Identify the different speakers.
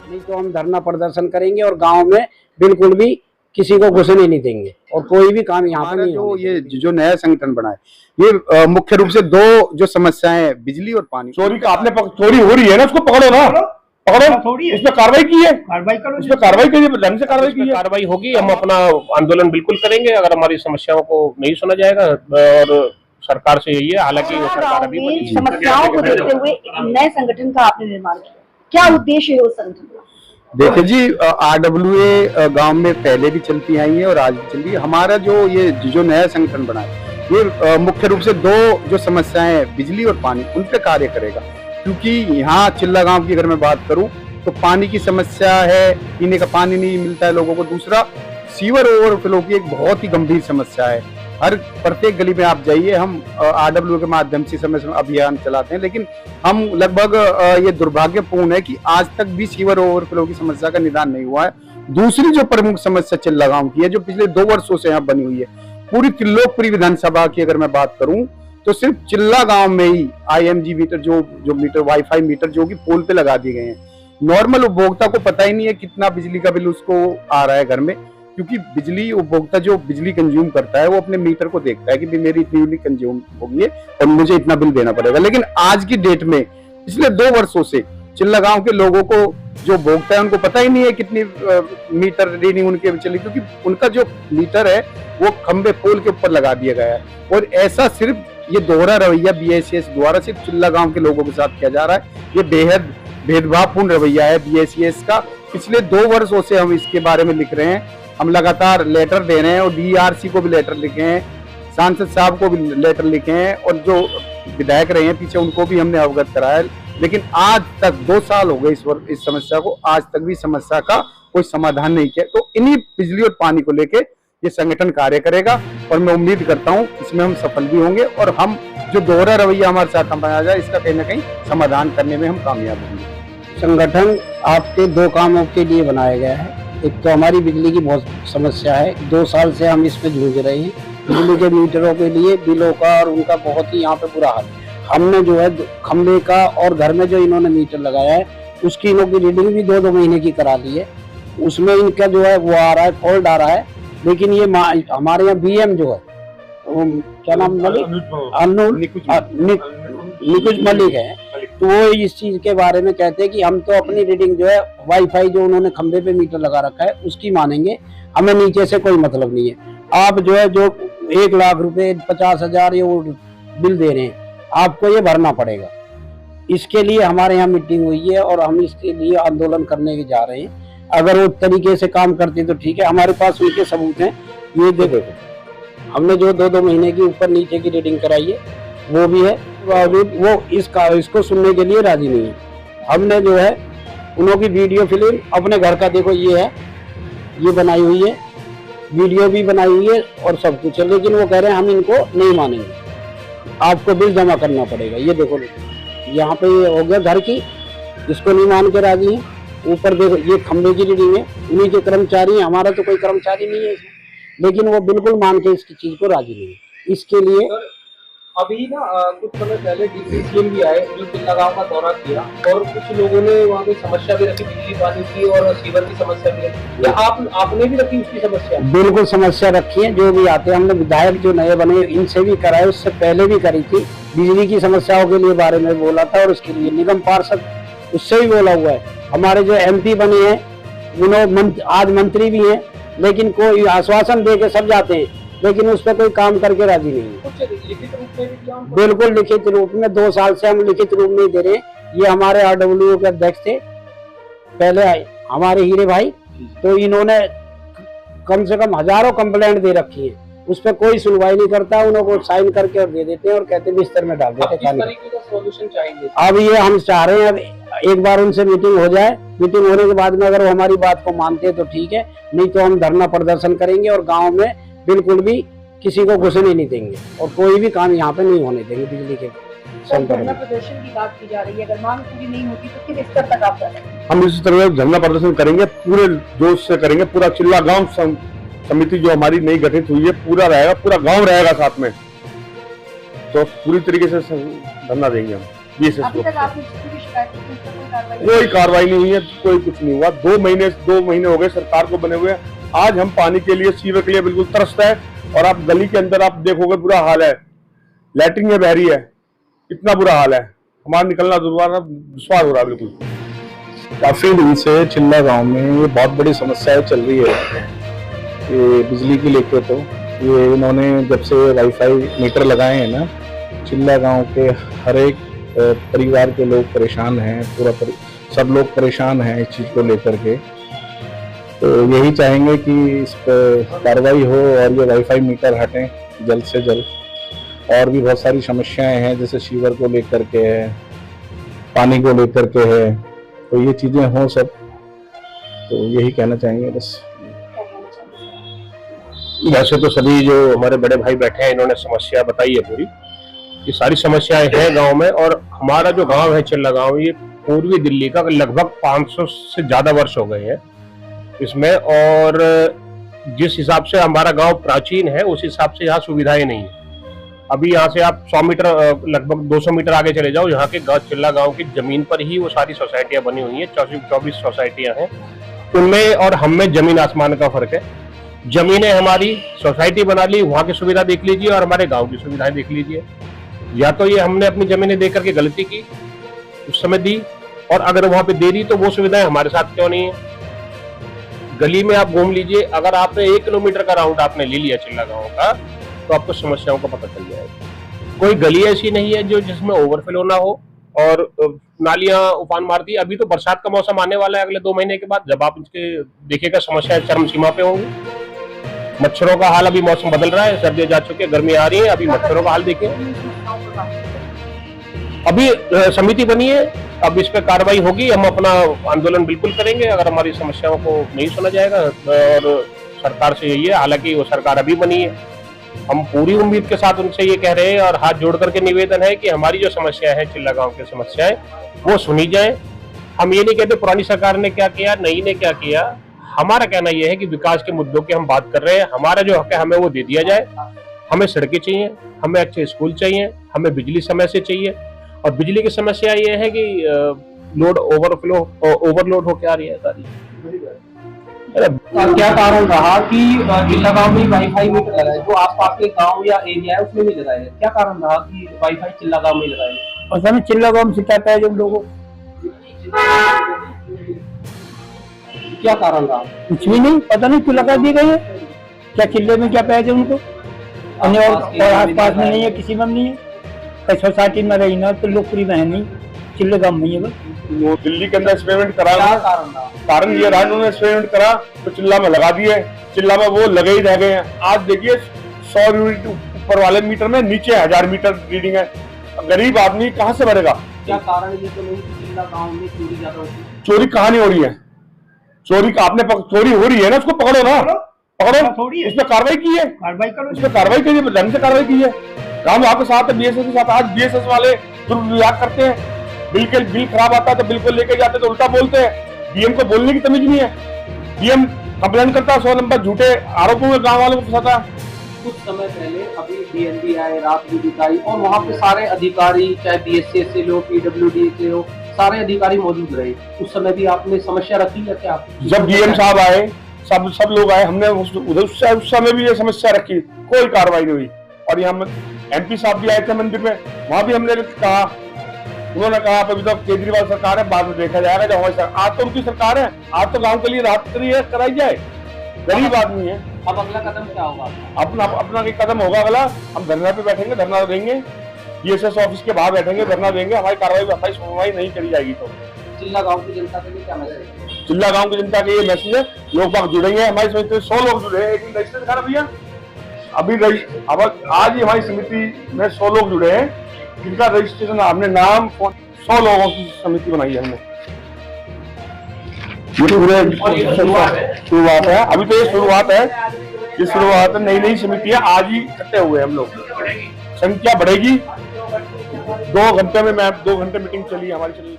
Speaker 1: नहीं तो हम धरना प्रदर्शन करेंगे और गांव में बिल्कुल भी किसी को घुसने नहीं देंगे और कोई भी काम यहाँ पे नहीं
Speaker 2: जो
Speaker 1: होने
Speaker 2: ये जो नया संगठन बना है ये मुख्य रूप से दो जो समस्याएं हैं, बिजली और पानी।
Speaker 3: चोरी का आपने चोरी हो रही है ना, उसको पकड़ो ना, पकड़ो, उस पर कार्रवाई की है, उस पर कार्रवाई कीजिए, ढंग से कार्रवाई कीजिए।
Speaker 4: कार्रवाई होगी, हम अपना आंदोलन बिल्कुल करेंगे अगर हमारी समस्याओं को नहीं सुना जाएगा। और सरकार से यही है, हालांकि सरकार अभी बनी
Speaker 5: समस्याओं को देखते हुए एक नए संगठन का आपने निर्माण किया, क्या उद्देश्य है उस संगठन का?
Speaker 2: देखिए जी, RWA गांव में पहले भी चलती आई है और आज भी चल रही है। हमारा जो नया संगठन बना है ये मुख्य रूप से दो जो समस्याएं हैं, बिजली और पानी, उन पे कार्य करेगा। क्योंकि यहाँ चिल्ला गांव की अगर मैं बात करूं तो पानी की समस्या है, पीने का पानी नहीं मिलता है लोगों को। दूसरा, सीवर ओवरफ्लो की एक बहुत ही गंभीर समस्या है। हर प्रत्येक गली में आप जाइए, हम RWA के माध्यम से समय समय अभियान चलाते हैं, लेकिन हम लगभग ये दुर्भाग्यपूर्ण है कि आज तक भी सीवर ओवरफ्लो की समस्या का निदान नहीं हुआ है। दूसरी जो प्रमुख समस्या चिल्ला गांव की है, जो पिछले 2 वर्षों से यहाँ बनी हुई है, पूरी त्रिलोकपुरी विधानसभा की अगर मैं बात करूं तो सिर्फ चिल्ला गांव में ही IMG मीटर जो मीटर वाईफाई मीटर जो कि पोल पे लगा दिए गए हैं। नॉर्मल उपभोक्ता को पता ही नहीं है कितना बिजली का बिल उसको आ रहा है घर में, क्योंकि बिजली उपभोक्ता जो बिजली कंज्यूम करता है वो अपने मीटर को देखता है कि मेरी इतनी यूनिट कंज्यूम होगी और मुझे इतना बिल देना पड़ेगा। लेकिन आज की डेट में पिछले 2 वर्षों से चिल्ला गांव के लोगों को जो भोगता है उनको पता ही नहीं है कितनी मीटर रीडिंग उनके चली, क्योंकि उनका जो मीटर है वो खंबे पोल के ऊपर लगा दिया गया है। और ऐसा सिर्फ ये दोहरा रवैया BICS द्वारा सिर्फ चिल्ला गांव के लोगों के साथ किया जा रहा है। ये बेहद भेदभावपूर्ण रवैया है BICS का। पिछले 2 वर्षों से हम इसके बारे में लिख रहे हैं, हम लगातार लेटर दे रहे हैं और DRC को भी लेटर लिखे हैं, सांसद साहब को भी लेटर लिखे हैं और जो विधायक रहे हैं पीछे उनको भी हमने अवगत कराया। लेकिन आज तक 2 साल हो गए इस समस्या को, आज तक भी समस्या का कोई समाधान नहीं किया। तो इन्हीं बिजली और पानी को लेके ये संगठन कार्य करेगा और मैं उम्मीद करता हूँ इसमें हम सफल भी होंगे और हम जो दोहरा रवैया हमारे साथ अपनाया जाए इसका कहीं ना कहीं समाधान करने में हम कामयाब होंगे।
Speaker 1: संगठन आपके 2 कामों के लिए बनाया गया है। एक तो हमारी बिजली की बहुत समस्या है, 2 साल से हम इसमें जूझ रहे हैं। बिजली के मीटरों के लिए बिलों का और उनका बहुत ही यहाँ पे बुरा हाल है। हमने जो है खंबे का और घर में जो इन्होंने मीटर लगाया है उसकी इन्हों की रीडिंग भी 2-2 महीने की करा दी है। उसमें इनका जो है वो आ रहा है, फॉल्ट आ रहा है। लेकिन ये हमारे यहाँ BM जो है क्या नाम निकुंज मलिक है, तो वो इस चीज के बारे में कहते हैं कि हम तो अपनी रीडिंग जो है वाईफाई जो उन्होंने खंबे पे मीटर लगा रखा है उसकी मानेंगे, हमें नीचे से कोई मतलब नहीं है। आप जो है जो 1 लाख रुपए 50,000 ये वो बिल दे रहे हैं, आपको ये भरना पड़ेगा। इसके लिए हमारे यहाँ मीटिंग हुई है और हम इसके लिए आंदोलन करने के जा रहे हैं। अगर वो तरीके से काम करते तो ठीक है, हमारे पास उनके सबूत हैं। ये देखो हमने जो 2-2 महीने की ऊपर नीचे की रीडिंग कराई है वो भी है, वो इसको सुनने के लिए राजी नहीं है। हमने जो है उन्होंने वीडियो फिल्म अपने घर का देखो ये है, ये बनाई हुई है, वीडियो भी बनाई हुई है और सब कुछ है, लेकिन वो कह रहे हैं हम इनको नहीं मानेंगे, आपको बिल जमा करना पड़ेगा। ये देखो यहाँ पे ये हो गया घर की, इसको नहीं मान के राजी है। ऊपर देखो ये खंबे की रीडिंग है, उन्हीं के कर्मचारी हैं, हमारा तो कोई कर्मचारी नहीं है इसमें, लेकिन वो बिल्कुल मान के इसकी चीज को राजी नहीं है। इसके लिए
Speaker 6: अभी ना कुछ समय पहले DCM भी आए, चिल्ला गांव का दौरा किया और कुछ लोगों ने वहाँ पे समस्या भी रखी, बिजली पानी की और सीवर की समस्या भी रखी। क्या आपने भी रखी उसकी समस्या?
Speaker 1: बिल्कुल समस्या रखी है, जो भी आते हैं हमने विधायक जो नए बने इनसे भी कराए, उससे पहले भी करी थी। बिजली की समस्याओं के लिए बारे में बोला था और उसके लिए निगम पार्षद उससे भी बोला हुआ है। हमारे जो MP बने हैं उन्होंने आज मंत्री भी हैं, लेकिन कोई आश्वासन दे के सब जाते हैं, लेकिन उस पर कोई काम करके राजी नहीं है।
Speaker 6: लिखित रूप में भी
Speaker 1: बिल्कुल लिखित रूप में 2 साल से हम लिखित रूप में दे रहे हैं। ये हमारे RWA के अध्यक्ष थे पहले हमारे हीरे भाई, तो इन्होंने कम से कम हजारों कंप्लेंट दे रखी है, उस पर कोई सुनवाई नहीं करता। उनको साइन करके और दे देते हैं और कहते हैं बिस्तर में डाल देते हैं। अब ये हम चाह रहे हैं अब एक बार उनसे मीटिंग हो जाए, मीटिंग होने के बाद में अगर वो हमारी बात को मानते हैं तो ठीक है, नहीं तो हम धरना प्रदर्शन करेंगे और गाँव में बिल्कुल भी किसी को घुसने नहीं देंगे और कोई भी काम यहाँ पे नहीं होने देंगे बिजली के
Speaker 5: धरना प्रदर्शन की बात की जा रही है, अगर मांग पूरी नहीं होती तो किस स्तर तक आप जाएंगे?
Speaker 3: हम इसी तरह धरना प्रदर्शन करेंगे, पूरे जोश से करेंगे। पूरा चिल्ला गांव समिति जो हमारी नई गठित हुई है पूरा रहेगा, पूरा गांव रहेगा साथ में, तो पूरी तरीके से धरना देंगे हम।
Speaker 5: अभी तक आपने शिकायत की, उस पर कोई कार्रवाई
Speaker 3: कोई कार्रवाई नहीं हुई है, कोई कुछ नहीं हुआ। 2 महीने हो गए सरकार को बने हुए। आज हम पानी के लिए, सीवर के लिए बिल्कुल तरसता है। और आप गली के अंदर आप देखोगे बुरा हाल है, लैट्रिन में बह रही है, इतना बुरा हाल है, हमारा निकलना दोबारा दुश्वार हो रहा है बिल्कुल।
Speaker 7: काफी दिन से चिल्ला गांव में ये बहुत बड़ी समस्याएं चल रही है ये बिजली की लेके। तो ये इन्होंने जब से वाईफाई मीटर लगाए हैं ना, चिल्ला गांव के हर एक परिवार के लोग परेशान हैं, सब लोग परेशान हैं इस चीज को लेकर के। तो यही चाहेंगे कि इस पर कार्रवाई हो और ये वाईफाई मीटर हटें जल्द से जल्द। और भी बहुत सारी समस्याएं हैं, जैसे सीवर को लेकर के है, पानी को लेकर के है, तो ये चीजें हों सब। तो यही कहना चाहेंगे बस।
Speaker 4: वैसे तो सभी जो हमारे बड़े भाई बैठे हैं इन्होंने समस्या बताई है पूरी, ये सारी समस्याएं हैं गांव में। और हमारा जो गांव है चिल्ला गांव, ये पूर्वी दिल्ली का लगभग 500 से ज्यादा वर्ष हो गए हैं इसमें। और जिस हिसाब से हमारा गांव प्राचीन है उस हिसाब से यहाँ सुविधाएं नहीं है। अभी यहाँ से आप 100 मीटर लगभग 200 मीटर आगे चले जाओ, यहाँ के चिल्ला गांव की जमीन पर ही वो सारी सोसाइटियां बनी हुई हैं। 24 सोसाइटियां हैं, उनमें और हम में जमीन आसमान का फर्क है। जमीनें हमारी, सोसाइटी बना ली, वहां की सुविधा देख लीजिए और हमारे गांव की सुविधाएं देख लीजिए। या तो ये हमने अपनी जमीनें दे करके गलती की, उस समय दी, और अगर वहां पे दे दी तो वो सुविधाएं हमारे साथ क्यों नहीं है। गली में आप घूम लीजिए, अगर आपने 1 किलोमीटर का राउंड आपने ले लिया चिल्ला गांव का, तो आपको समस्याओं का पता चल जाएगा। कोई गली ऐसी नहीं है जो जिसमें ओवरफ्लो ना हो और नालियां उफान मारती है। अभी तो बरसात का मौसम आने वाला है अगले 2 महीने के बाद, जब आप इसके देखिएगा समस्याएं चरम सीमा पे होंगी। मच्छरों का हाल, अभी मौसम बदल रहा है, सर्दियां जा चुकी है, गर्मी आ रही है, अभी मच्छरों का हाल देखिए। अभी समिति बनी है, अब इस पे कार्रवाई होगी। हम अपना आंदोलन बिल्कुल करेंगे अगर हमारी समस्याओं को नहीं सुना जाएगा। और सरकार से यही है, हालांकि वो सरकार अभी बनी है, हम पूरी उम्मीद के साथ उनसे ये कह रहे हैं और हाथ जोड़ करके निवेदन है कि हमारी जो समस्या है चिल्ला गांव की समस्याएं वो सुनी जाए। हम ये नहीं कहते पुरानी सरकार ने क्या किया, नई ने क्या किया। हमारा कहना यह है कि विकास के मुद्दों की हम बात कर रहे हैं, हमारा जो हक है हमें वो दे दिया जाए। हमें सड़कें चाहिए, हमें अच्छे स्कूल चाहिए, हमें बिजली समय से चाहिए। और बिजली की समस्या ये है कि लोड ओवरलोड होकर आ रही है सारी।
Speaker 6: क्या कारण रहा कि चिल्ला गांव में वाईफाई मीटर लगाए, जो आसपास के गांव या एरिया है उसमें नहीं लगाए? क्या कारण रहा कि वाईफाई चिल्ला गांव में लगाए?
Speaker 1: और हमें चिल्ला गांव में शिकायत है जो लोगों,
Speaker 6: क्या कारण रहा?
Speaker 1: कुछ भी नहीं, पता नहीं क्यों लगा दी गई है। क्या चिल्ले में क्या पैसे उनको, और आसपास में नहीं है, किसी में नहीं है। कई सोसाइटी में रही ना तो लोकप्रिय में है नहीं, चिल्ले गांव में है बस।
Speaker 3: वो दिल्ली के अंदर एक्सपेरिमेंट करा, कारण ये रहा इन्होंने एक्सपेरिमेंट करा तो चिल्ला में लगा दिए, चिल्ला में वो लगे ही रह गए हैं। आज देखिए 100 यूनिट ऊपर वाले मीटर में, नीचे 1000 मीटर रीडिंग है। गरीब आदमी कहाँ से भरेगा?
Speaker 6: क्या कारण ये तो नहीं कि चिल्ला गांव में चोरी ज्यादा होती है?
Speaker 3: चोरी कहाँ नहीं हो रही है? चोरी का आपने चोरी हो रही है ना, उसको पकड़ो ना, पकड़ो, उस पर कार्रवाई की है, कार्रवाई करो, उस पर कार्रवाई कीजिए, ढंग से कार्रवाई की है। काम आपके साथ है, बीएसएस के साथ। आज बीएसएस वाले दुर्व्यवहार करते हैं, बिल खराब आता है तो बिल को लेके जाते तो उल्टा बोलते हैं। डीएम को बोलने की तमीज नहीं है, डीएम कंप्लेंट करता है, 100 नंबर झूठे आरोपों में गांव वालों को फंसाता है।
Speaker 6: कुछ समय पहले अभी डीएनडी आए, रात भी बिताई, और वहाँ पे सारे अधिकारी, चाहे बीएसएस से लो, पीडब्ल्यूडी से हो, सारे अधिकारी मौजूद रहे। उस समय भी आपने समस्या रखी है क्या?
Speaker 3: जब डीएम साहब आए, सब लोग आए, हमने उस समय भी ये समस्या रखी, कोई कार्रवाई नहीं हुई। और यहाँ एमपी साहब भी आए थे मंदिर में, वहां भी हमने कहा, उन्होंने कहा अभी तो केजरीवाल सरकार है, बाद में देखा जाएगा जब हमारी सरकार। आज तो उनकी सरकार है, आज तो गांव के लिए राहत कराई जाए, गरीब आदमी है।
Speaker 6: अब अगला कदम क्या होगा?
Speaker 3: अपना एक कदम होगा अगला, हम धरना पे बैठेंगे, धरना देंगे, बीएसएस ऑफिस के बाहर बैठेंगे, धरना देंगे। हमारी कार्रवाई सुनवाई नहीं करी जाएगी तो
Speaker 6: चिल्ला गांव की जनता के लिए क्या मैसेज है?
Speaker 3: चिल्ला गांव की जनता के ये मैसेज है, लोग बाग जुड़ेंगे। हमारी समिति 100 लोग जुड़े हैं। एक दिन रजिस्टर दिखा भैया, अभी अब आज ही हमारी समिति में 100 लोग जुड़े हैं, जिनका रजिस्ट्रेशन, हमने नाम 100 लोगों की समिति बनाई है हमने। शुरुआत है, अभी तो ये शुरुआत है, ये शुरुआत है, नई समिति है। आज ही इकट्ठे हुए हम लोग, संख्या बढ़ेगी। 2 घंटे में 2 घंटे मीटिंग चली हमारी।